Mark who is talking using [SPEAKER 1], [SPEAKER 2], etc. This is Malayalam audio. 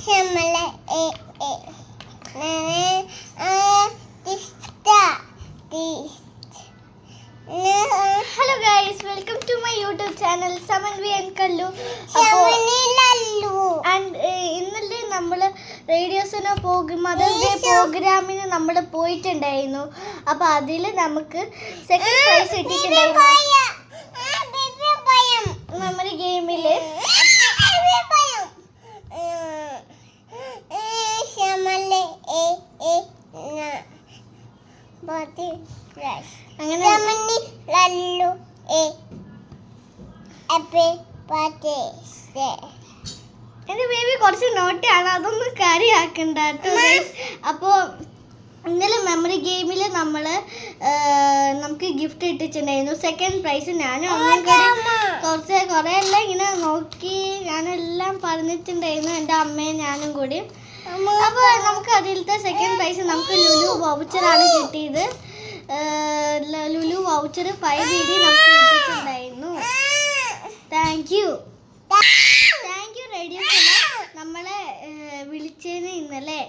[SPEAKER 1] Shamala
[SPEAKER 2] Hello guys, welcome to my YouTube channel Samanvi and Kallu. And ഇന്നലെ നമ്മൾ റേഡിയോസിന് മദേഴ്സ് ഡേ പ്രോഗ്രാമിന് നമ്മൾ പോയിട്ടുണ്ടായിരുന്നു. അപ്പോൾ അതിൽ നമുക്ക് സെക്കൻഡ് പ്രൈസ് കിട്ടിയിട്ടുണ്ടായിരുന്നു നമ്മുടെ ഗെയിമിൽ. അങ്ങനെ എൻ്റെ ബേബി കുറച്ച് നോട്ടാണ്, അതൊന്നും കാര്യമാക്കണ്ട കേട്ടോ. അപ്പോൾ ഇന്നലെ മെമ്മറി ഗെയിമിൽ നമുക്ക് ഗിഫ്റ്റ് ഇട്ടിട്ടുണ്ടായിരുന്നു. സെക്കൻഡ് പ്രൈസ് ഞാനും അമ്മയും കൂടി കുറേയെല്ലാം ഇങ്ങനെ നോക്കി ഞാനെല്ലാം പറഞ്ഞിട്ടുണ്ടായിരുന്നു, എൻ്റെ അമ്മയും ഞാനും കൂടി. അപ്പോൾ നമുക്ക് അതിലത്തെ സെക്കൻഡ് പ്രൈസ് നമുക്ക് ലുലു വൗച്ചറാണ് കിട്ടിയത്. ലുലു വൗച്ചർ 5 ED നമുക്ക് കിട്ടിയിട്ടുണ്ടായിരുന്നു. താങ്ക് യു റേഡിയോ നമ്മളെ വിളിച്ചതിന് ഇന്നലെ.